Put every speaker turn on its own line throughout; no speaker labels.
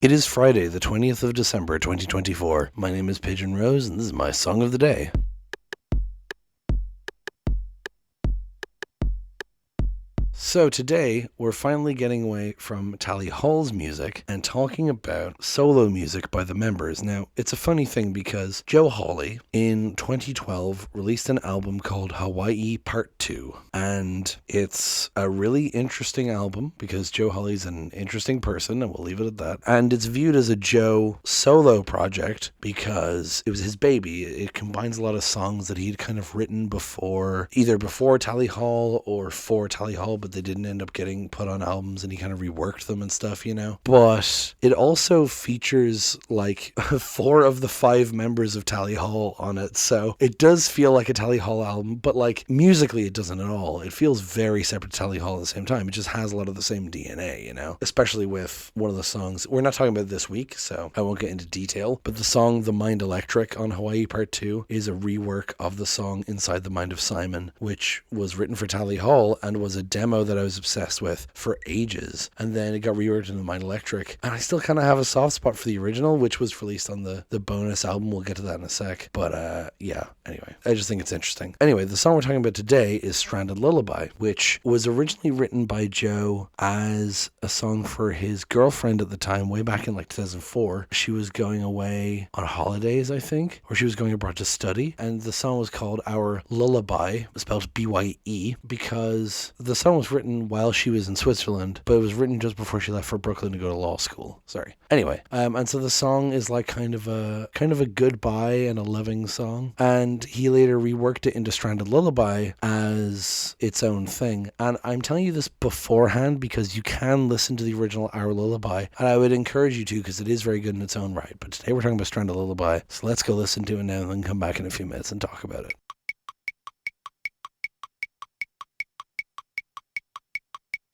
It is Friday, the 20th of December, 2024. My name is Pigeon Rose, and this is my song of the day. So today, we're finally getting away from Tally Hall's music and talking about solo music by the members. Now, it's a funny thing because Joe Hawley, in 2012, released an album called Hawaii Part 2. And it's a really interesting album because Joe Hawley's an interesting person, and we'll leave it at that. And it's viewed as a Joe solo project because it was his baby. It combines a lot of songs that he'd kind of written before, either before Tally Hall or for Tally Hall, but they didn't end up getting put on albums, and he kind of reworked them and stuff, you know. But it also features like 4 of the 5 members of Tally Hall on it, so it does feel like a Tally Hall album, but like musically it doesn't at all. It feels very separate to Tally Hall at the same time. It just has a lot of the same DNA, you know, especially with one of the songs we're not talking about this week, so I won't get into detail, but the song The Mind Electric on Hawaii Part 2 is a rework of the song Inside the Mind of Simon, which was written for Tally Hall and was a demo that I was obsessed with for ages, and then it got reworked into Mind Electric, and I still kind of have a soft spot for the original, which was released on the bonus album. We'll get to that in a sec, but yeah, anyway, I just think it's interesting. Anyway, the song we're talking about today is Stranded Lullaby, which was originally written by Joe as a song for his girlfriend at the time, way back in like 2004. She was going away on holidays, I think, or she was going abroad to study, and the song was called Our Lullabye, spelled B-Y-E, because the song was written while she was in Switzerland, but it was written just before she left for Brooklyn to go to law school. Sorry. Anyway, and so the song is like kind of a goodbye and a loving song, and he later reworked it into Stranded Lullaby as its own thing. And I'm telling you this beforehand because you can listen to the original Our Lullabye, and I would encourage you to because it is very good in its own right. But today we're talking about Stranded Lullaby, so let's go listen to it now and then come back in a few minutes and talk about it.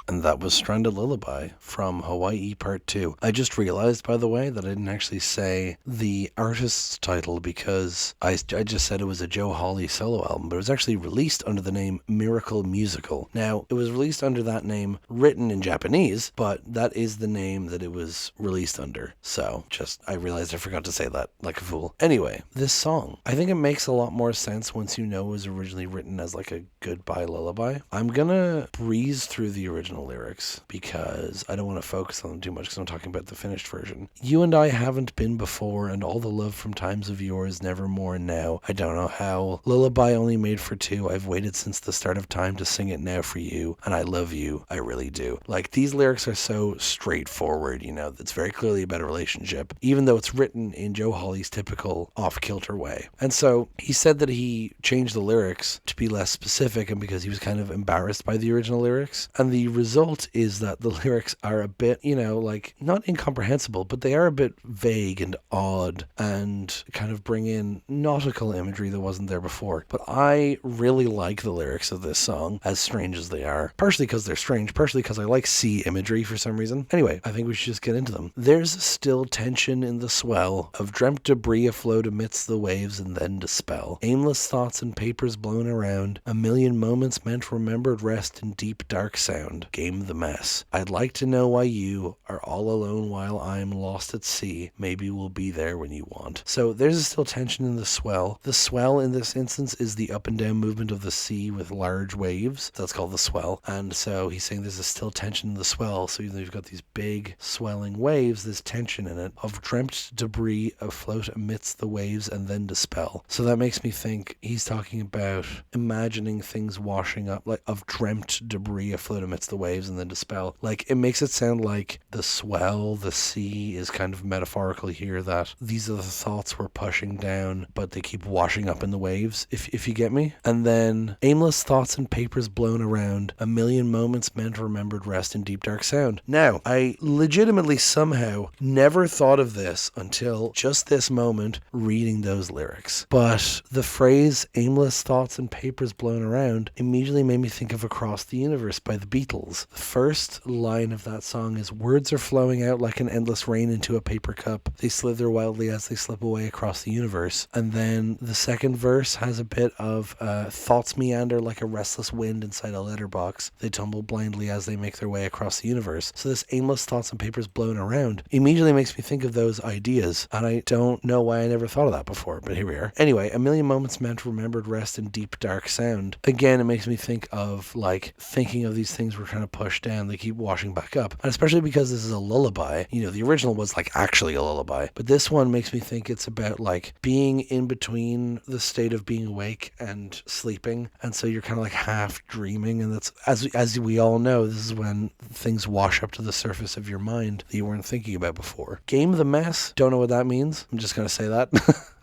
And that was Stranded Lullaby from Hawaii Part 2. I just realized, by the way, that I didn't actually say the artist's title because I just said it was a Joe Hawley solo album, but it was actually released under the name Miracle Musical. Now, it was released under that name, written in Japanese, but that is the name that it was released under. So, I realized I forgot to say that, like a fool. Anyway, this song, I think it makes a lot more sense once you know it was originally written as like a goodbye lullaby. I'm gonna breeze through the original lyrics because I don't want to focus on them too much because I'm talking about the finished version. You and I haven't been before, and all the love from times of yours, nevermore and now. I don't know how. Lullaby only made for 2. I've waited since the start of time to sing it now for you, and I love you. I really do. Like, these lyrics are so straightforward, you know. It's very clearly about a relationship, even though it's written in Joe Hawley's typical off-kilter way. And so he said that he changed the lyrics to be less specific, and because he was kind of embarrassed by the original lyrics, and the result is that the lyrics are a bit, you know, like, not incomprehensible, but they are a bit vague and odd and kind of bring in nautical imagery that wasn't there before. But I really like the lyrics of this song, as strange as they are. Partially because they're strange, partially because I like sea imagery for some reason. Anyway, I think we should just get into them. There's still tension in the swell of dreamt debris afloat amidst the waves and then dispel. Aimless thoughts and papers blown around, a million moments meant remembered rest in deep dark sound. Game the mess. I'd like to know why you are all alone while I'm lost at sea. Maybe we'll be there when you want. So there's still tension in the swell. The swell in this instance is the up and down movement of the sea with large waves. That's called the swell. And so he's saying there's still tension in the swell. So even though you've got these big swelling waves, there's tension in it of dreamt debris afloat amidst the waves and then dispel. So that makes me think he's talking about imagining things washing up, like of dreamt debris afloat amidst the waves and then dispel. Like, it makes it sound like the swell, the sea, is kind of metaphorical here, that these are the thoughts we're pushing down, but they keep washing up in the waves, if you get me. And then aimless thoughts and papers blown around, a million moments meant remembered rest in deep dark sound. Now, I legitimately somehow never thought of this until just this moment reading those lyrics. But the phrase aimless thoughts and papers blown around immediately made me think of Across the Universe by the Beatles. songs. The first line of that song is, words are flowing out like an endless rain into a paper cup. They slither wildly as they slip away across the universe. And then the second verse has a bit of thoughts meander like a restless wind inside a letterbox. They tumble blindly as they make their way across the universe. So this aimless thoughts and papers blown around immediately makes me think of those ideas. And I don't know why I never thought of that before, but here we are. Anyway, a million moments meant remembered rest in deep dark sound. Again, it makes me think of like thinking of these things we're trying to push down. They keep washing back up. And especially because this is a lullaby. You know, the original was like actually a lullaby. But this one makes me think it's about like being in between the state of being awake and sleeping. And so you're kind of like half dreaming. And that's, as we all know, this is when things wash up to the surface of your mind that you weren't thinking about before. Game the mess. Don't know what that means. I'm just going to say that.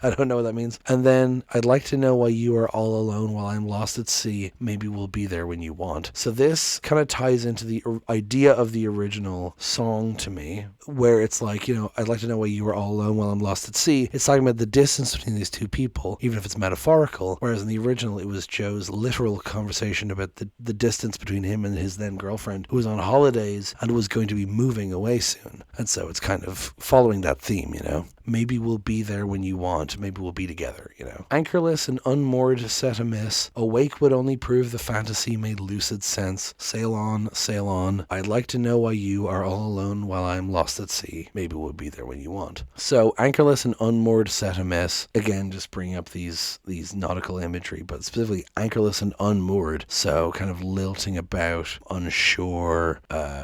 I don't know what that means. And then, I'd like to know why you are all alone while I'm lost at sea. Maybe we'll be there when you want. So this kind of ties into the idea of the original song to me, where it's like, you know, I'd like to know why you are all alone while I'm lost at sea. It's talking about the distance between these two people, even if it's metaphorical, whereas in the original, it was Joe's literal conversation about the distance between him and his then girlfriend, who was on holidays and was going to be moving away soon. And so it's kind of following that theme, you know. Maybe we'll be there when you want. Maybe we'll be together, you know. Anchorless and unmoored set amiss. Awake would only prove the fantasy made lucid sense. Sail on, sail on. I'd like to know why you are all alone while I'm lost at sea. Maybe we'll be there when you want. So, anchorless and unmoored set amiss. Again, just bringing up these nautical imagery, but specifically anchorless and unmoored. So, kind of lilting about, unsure,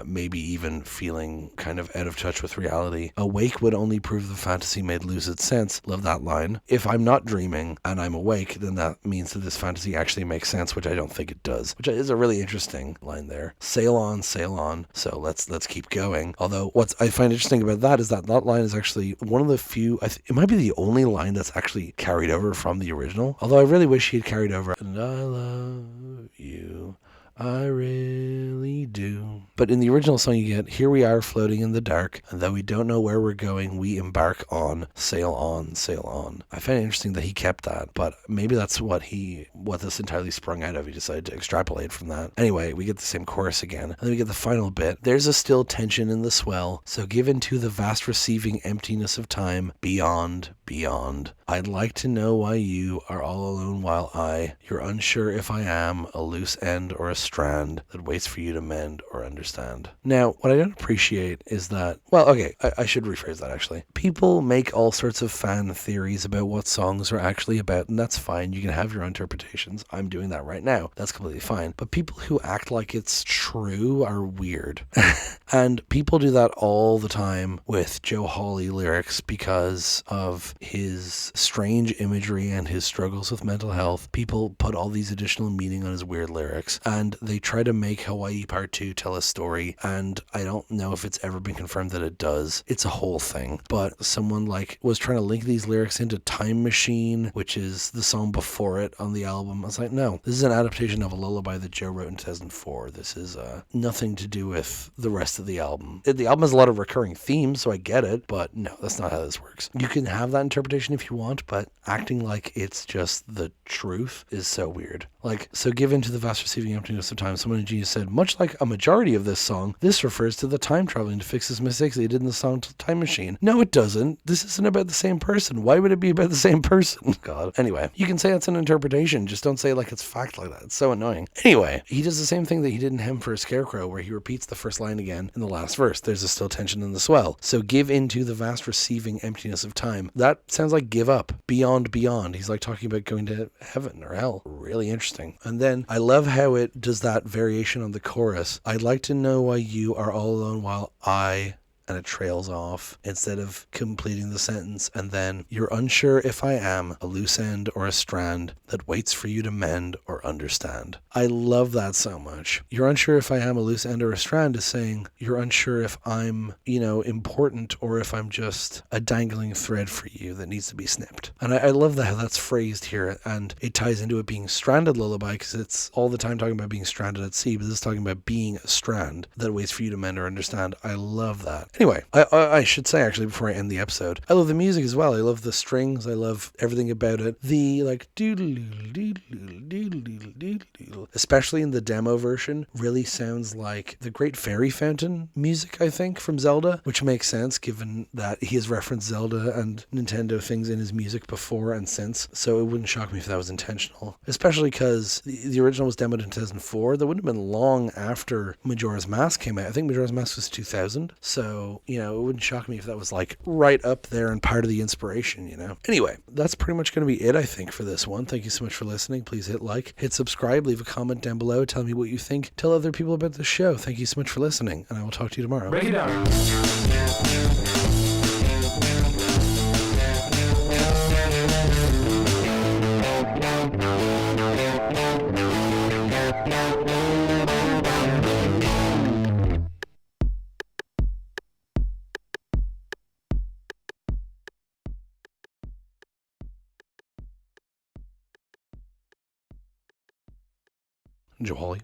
maybe even feeling kind of out of touch with reality. Awake would only prove the fantasy made lucid sense. Love that line. If I'm not dreaming and I'm awake, then that means that this fantasy actually makes sense, which I don't think it does, which is a really interesting line there. Sail on, sail on. So let's keep going. Although what I find interesting about that is that line is actually one of the few, it might be the only line that's actually carried over from the original. Although I really wish he had carried over, and I love you, I really do. But in the original song you get, here we are floating in the dark, and though we don't know where we're going, we embark on, sail on, sail on. I find it interesting that he kept that, but maybe that's what this entirely sprung out of. He decided to extrapolate from that. Anyway, we get the same chorus again, and then we get the final bit. There's a still tension in the swell, so given to the vast receiving emptiness of time, beyond, beyond. I'd like to know why you are all alone while you're unsure if I am a loose end or a strand that waits for you to mend or understand. Now, what I don't appreciate is that, well, okay, I should rephrase that actually. People make all sorts of fan theories about what songs are actually about, and that's fine. You can have your own interpretations. I'm doing that right now. That's completely fine. But people who act like it's true are weird. And people do that all the time with Joe Hawley lyrics because of his strange imagery and his struggles with mental health. People put all these additional meaning on his weird lyrics, and they try to make Hawaii Part 2 tell a story, and I don't know if it's ever been confirmed that it does. It's a whole thing. But someone was trying to link these lyrics into Time Machine, which is the song before it on the album. I was like, no, this is an adaptation of a lullaby that Joe wrote in 2004. This is nothing to do with the rest of the album. The album has a lot of recurring themes, so I get it, but no, that's not how this works. You can have that interpretation if you want, but acting like it's just the truth is so weird. So given to the vast receiving emptiness of time, someone in Genius said, much like a majority of this song, this refers to the time traveling to fix his mistakes that he did in the song Time Machine. No, it doesn't. This isn't about the same person. Why would it be about the same person? God. Anyway, you can say it's an interpretation. Just don't say like it's fact like that. It's so annoying. Anyway, he does the same thing that he did in Hem for a Scarecrow, where he repeats the first line again in the last verse. There's a still tension in the swell. So give into the vast receiving emptiness of time. That sounds like give up. Beyond, beyond. He's like talking about going to heaven or hell. Really interesting. And then I love how it does that variation on the chorus. I'd like to know why you are all alone while and it trails off instead of completing the sentence. And then you're unsure if I am a loose end or a strand that waits for you to mend or understand. I love that so much. You're unsure if I am a loose end or a strand is saying you're unsure if I'm, important or if I'm just a dangling thread for you that needs to be snipped. And I love how that's phrased here, and it ties into it being Stranded Lullaby because it's all the time talking about being stranded at sea, but this is talking about being a strand that waits for you to mend or understand. I love that. Anyway, I should say, actually, before I end the episode, I love the music as well. I love the strings. I love everything about it. The like especially in the demo version, really sounds like the Great Fairy Fountain music, I think, from Zelda, which makes sense given that he has referenced Zelda and Nintendo things in his music before and since. So it wouldn't shock me if that was intentional, especially because the original was demoed in 2004. That wouldn't have been long after Majora's Mask came out. I think Majora's Mask was 2000. So, it wouldn't shock me if that was like right up there and part of the inspiration, Anyway, that's pretty much going to be it, I think, for this one. Thank you so much for listening. Please hit like, hit subscribe, leave a comment down below. Tell me what you think. Tell other people about the show. Thank you so much for listening, and I will talk to you tomorrow. Break it down. Joe Holly.